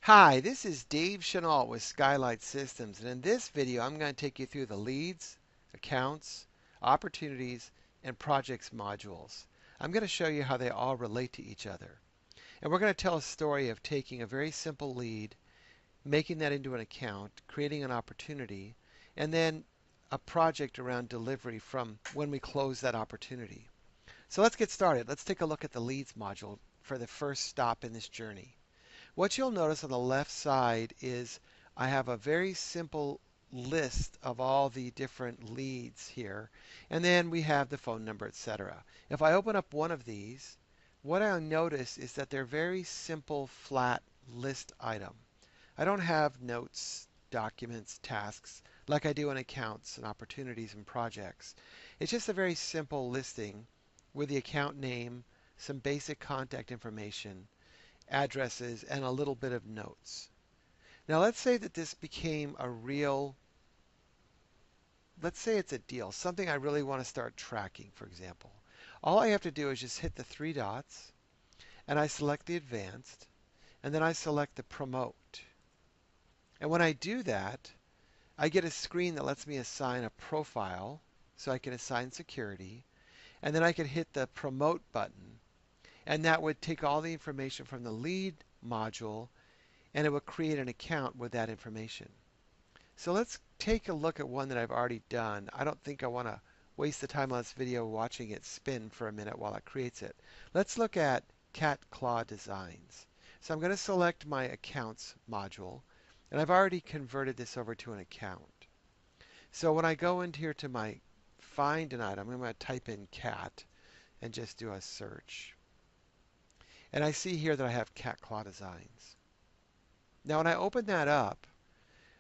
Hi, this is Dave Chenault with Skylight Systems, and in this video I'm going to take you through the leads, accounts, opportunities, and projects modules. I'm going to show you how they all relate to each other. And we're going to tell a story of taking a very simple lead, making that into an account, creating an opportunity, and then a project around delivery from when we close that opportunity. So let's get started. Let's take a look at the leads module for the first stop in this journey. What you'll notice on the left side is I have a very simple list of all the different leads here. And then we have the phone number, etc. If I open up one of these, what I'll notice is that they're very simple, flat list item. I don't have notes, documents, tasks like I do in accounts and opportunities and projects. It's just a very simple listing with the account name, some basic contact information, addresses, and a little bit of notes. Now let's say that this became a real, let's say it's a deal, something I really want to start tracking, for example. All I have to do is just hit the three dots, and I select the advanced, and then I select the promote. And when I do that, I get a screen that lets me assign a profile, so I can assign security, and then I can hit the promote button, and that would take all the information from the lead module and it will create an account with that information. So let's take a look at one that I've already done. I don't think I want to waste the time on this video watching it spin for a minute while it creates it. Let's look at Cat Claw Designs. So I'm going to select my Accounts module, and I've already converted this over to an account. So when I go into here to my Find an Item, I'm going to type in cat and just do a search. And I see here that I have Cat Claw Designs. Now when I open that up,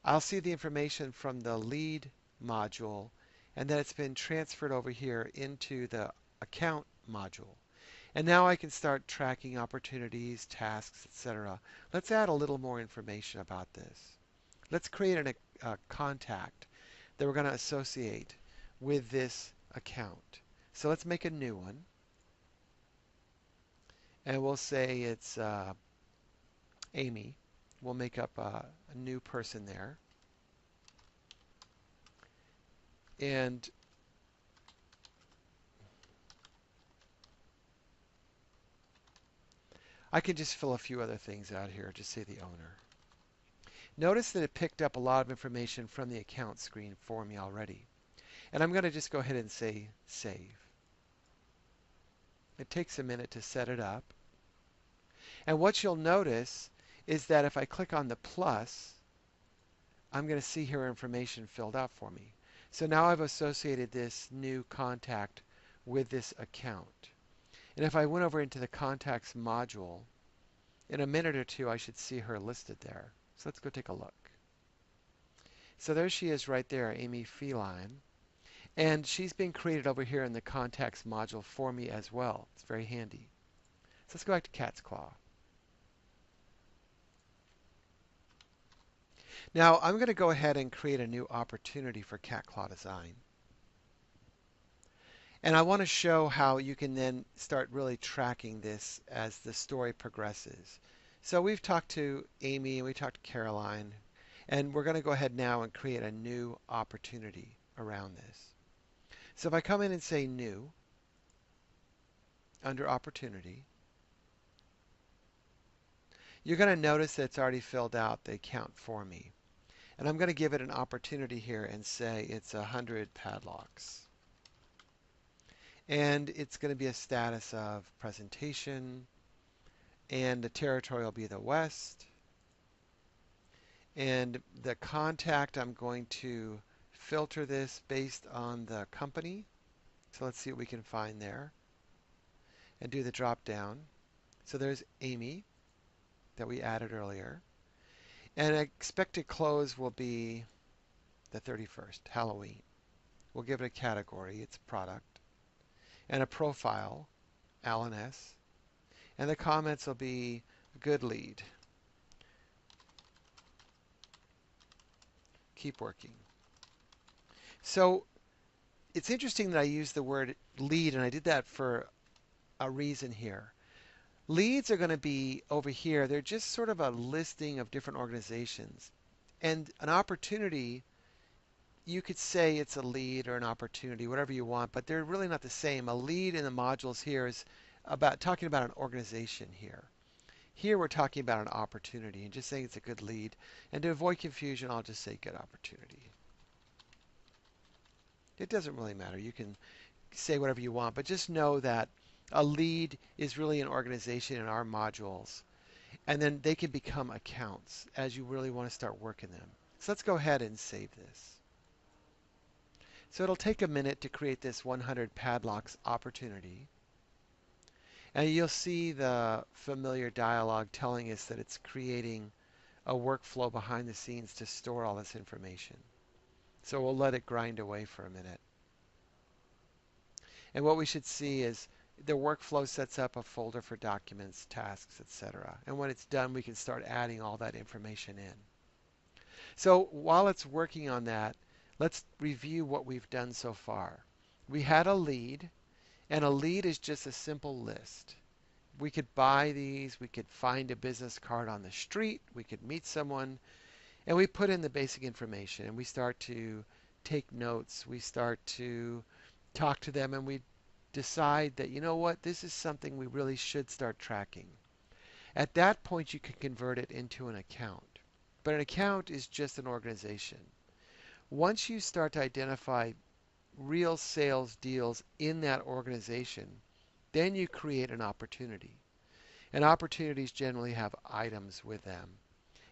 I'll see the information from the lead module and that it's been transferred over here into the account module. And now I can start tracking opportunities, tasks, etc. Let's add a little more information about this. Let's create a contact that we're going to associate with this account. So let's make a new one. And we'll say it's Amy. We'll make up a new person there. And I can just fill a few other things out here, just say the owner. Notice that it picked up a lot of information from the account screen for me already. And I'm going to just go ahead and say save. It takes a minute to set it up. And what you'll notice is that if I click on the plus, I'm going to see here information filled out for me. So now I've associated this new contact with this account. And if I went over into the contacts module, in a minute or two I should see her listed there. So let's go take a look. So there she is right there, Amy Feline. And she's being created over here in the contacts module for me as well. It's very handy. So let's go back to Cat's Claw. Now I'm going to go ahead and create a new opportunity for Cat Claw Design. And I want to show how you can then start really tracking this as the story progresses. So we've talked to Amy and we talked to Caroline, and we're going to go ahead now and create a new opportunity around this. So if I come in and say new, under opportunity, you're going to notice that it's already filled out the account for me. And I'm going to give it an opportunity here and say it's 100 padlocks. And it's going to be a status of presentation, and the territory will be the West. And the contact, I'm going to filter this based on the company. So let's see what we can find there. And do the drop down. So there's Amy that we added earlier. And expected close will be the 31st, Halloween. We'll give it a category, it's product. And a profile, Alan S. And the comments will be good lead. Keep working. So it's interesting that I used the word lead, and I did that for a reason here. Leads are going to be over here. They're just sort of a listing of different organizations. And an opportunity, you could say it's a lead or an opportunity, whatever you want, but they're really not the same. A lead in the modules here is about talking about an organization here. Here we're talking about an opportunity and just saying it's a good lead. And to avoid confusion, I'll just say good opportunity. It doesn't really matter. You can say whatever you want, but just know that a lead is really an organization in our modules. And then they can become accounts as you really want to start working them. So let's go ahead and save this. So it'll take a minute to create this 100 padlocks opportunity. And you'll see the familiar dialog telling us that it's creating a workflow behind the scenes to store all this information. So we'll let it grind away for a minute. And what we should see is the workflow sets up a folder for documents, tasks, etc. And when it's done, we can start adding all that information in. So while it's working on that, let's review what we've done so far. We had a lead, and a lead is just a simple list. We could buy these, we could find a business card on the street, we could meet someone, and we put in the basic information, and we start to take notes, we start to talk to them, and we decide that, you know what, this is something we really should start tracking. At that point, you can convert it into an account. But an account is just an organization. Once you start to identify real sales deals in that organization, then you create an opportunity. And opportunities generally have items with them.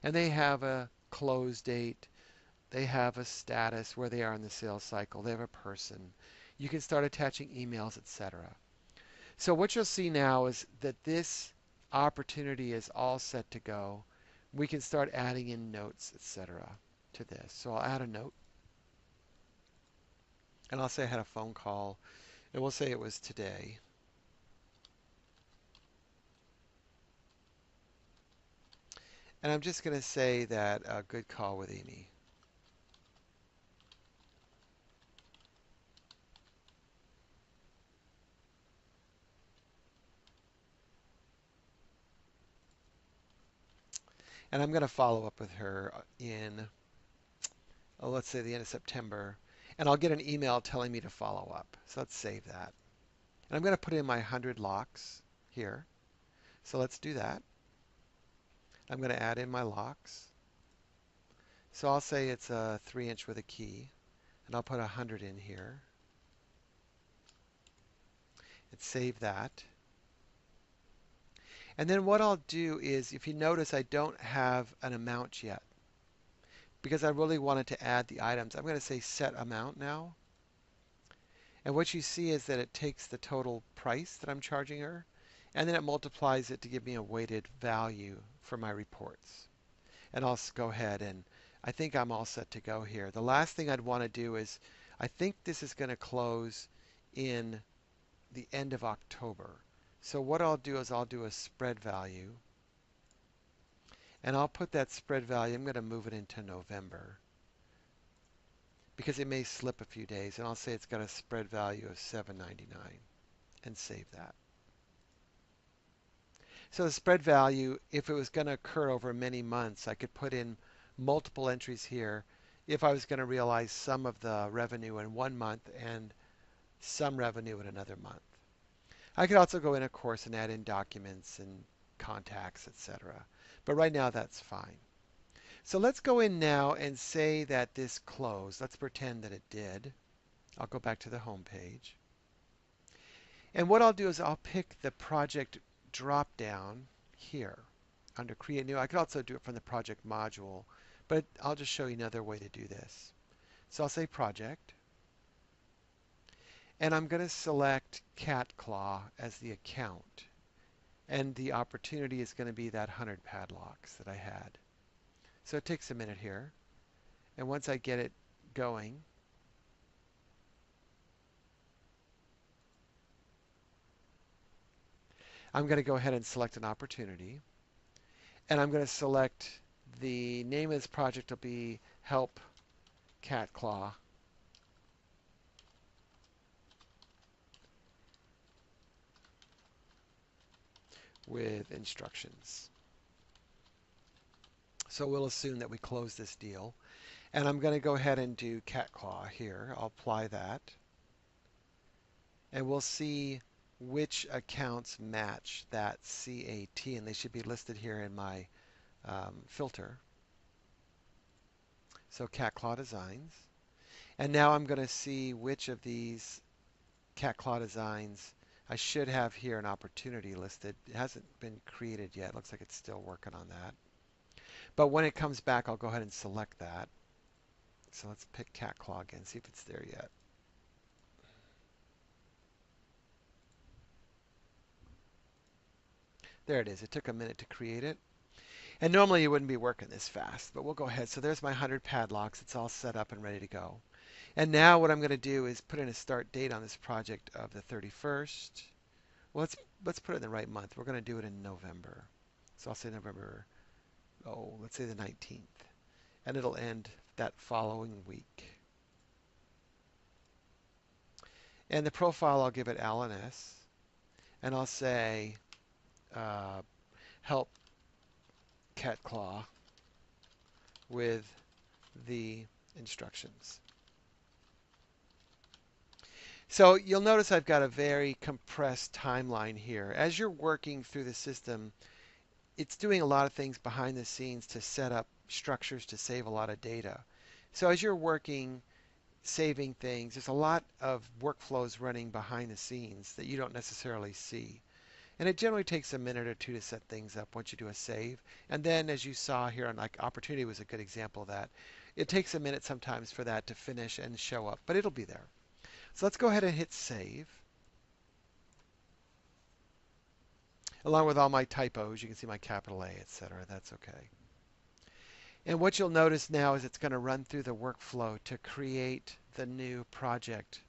And they have a close date. They have a status where they are in the sales cycle. They have a person. You can start attaching emails, etc. So what you'll see now is that this opportunity is all set to go. We can start adding in notes, etc. to this. So I'll add a note. And I'll say I had a phone call. And we'll say it was today. And I'm just going to say that a good call with Amy. And I'm going to follow up with her in, let's say, the end of September. And I'll get an email telling me to follow up. So let's save that. And I'm going to put in my 100 locks here. So let's do that. I'm going to add in my locks. So I'll say it's a 3-inch with a key. And I'll put 100 in here. And save that. And then what I'll do is, if you notice, I don't have an amount yet. Because I really wanted to add the items. I'm going to say set amount now. And what you see is that it takes the total price that I'm charging her, and then it multiplies it to give me a weighted value for my reports. And I'll go ahead and I think I'm all set to go here. The last thing I'd want to do is, I think this is going to close in the end of October. So what I'll do is I'll do a spread value. And I'll put that spread value, I'm going to move it into November, because it may slip a few days. And I'll say it's got a spread value of $7.99 and save that. So the spread value, if it was going to occur over many months, I could put in multiple entries here if I was going to realize some of the revenue in one month and some revenue in another month. I could also go in, of course, and add in documents and contacts, etc. But right now that's fine. So let's go in now and say that this closed. Let's pretend that it did. I'll go back to the home page. And what I'll do is I'll pick the project drop down here under create new. I could also do it from the project module, but I'll just show you another way to do this. So I'll say project. And I'm going to select Cat Claw as the account. And the opportunity is going to be that 100 padlocks that I had. So it takes a minute here. And once I get it going, I'm going to go ahead and select an opportunity. And I'm going to select the name of this project will be Help Cat Claw. with instructions. So we'll assume that we close this deal. And I'm going to go ahead and do cat claw here. I'll apply that. And we'll see which accounts match that CAT. And they should be listed here in my filter. So cat claw designs. And now I'm going to see which of these cat claw designs I should have here an opportunity listed. It hasn't been created yet. Looks like it's still working on that. But when it comes back, I'll go ahead and select that. So let's pick cat claw again, see if it's there yet. There it is. It took a minute to create it. And normally you wouldn't be working this fast, but we'll go ahead. So there's my 100 padlocks. It's all set up and ready to go. And now what I'm going to do is put in a start date on this project of the 31st. Well, let's put it in the right month. We're going to do it in November. So I'll say November, let's say the 19th. And it'll end that following week. And the profile, I'll give it Alan S. And I'll say help cat claw with the instructions. So you'll notice I've got a very compressed timeline here. As you're working through the system, it's doing a lot of things behind the scenes to set up structures to save a lot of data. So as you're working, saving things, there's a lot of workflows running behind the scenes that you don't necessarily see. And it generally takes a minute or two to set things up once you do a save. And then as you saw here on like Opportunity was a good example of that. It takes a minute sometimes for that to finish and show up, but it'll be there. So let's go ahead and hit save. Along with all my typos, you can see my capital A, etc. That's okay. And what you'll notice now is it's going to run through the workflow to create the new project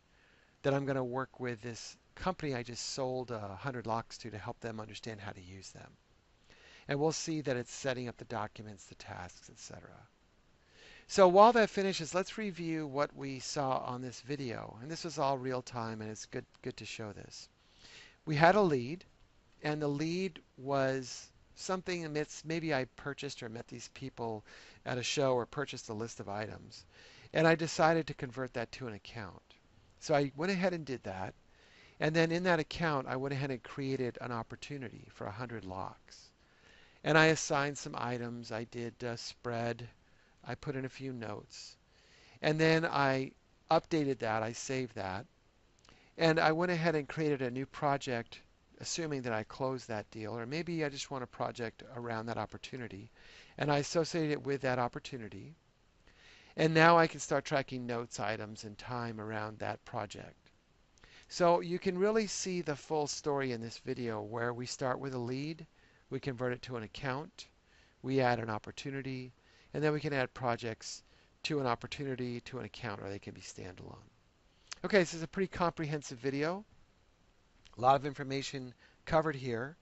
that I'm going to work with this company I just sold 100 locks to help them understand how to use them. And we'll see that it's setting up the documents, the tasks, etc. So while that finishes, let's review what we saw on this video. And this was all real time, and it's good to show this. We had a lead, and the lead was something amidst maybe I purchased or met these people at a show or purchased a list of items. And I decided to convert that to an account. So I went ahead and did that. And then in that account, I went ahead and created an opportunity for 100 locks. And I assigned some items. I did a spread. I put in a few notes. And then I updated that. I saved that. And I went ahead and created a new project, assuming that I closed that deal. Or maybe I just want a project around that opportunity. And I associated it with that opportunity. And now I can start tracking notes, items, and time around that project. So you can really see the full story in this video where we start with a lead, we convert it to an account, we add an opportunity, and then we can add projects to an opportunity, to an account, or they can be standalone. Okay, this is a pretty comprehensive video. A lot of information covered here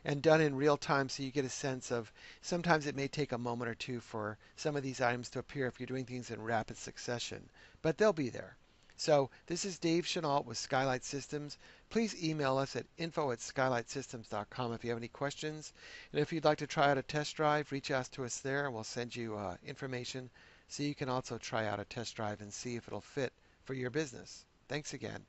and done in real time so you get a sense of sometimes it may take a moment or two for some of these items to appear if you're doing things in rapid succession, but they'll be there. So this is Dave Chenault with Skylight Systems. Please email us at info@skylightsystems.com if you have any questions. And if you'd like to try out a test drive, reach out to us there and we'll send you information so you can also try out a test drive and see if it'll fit for your business. Thanks again.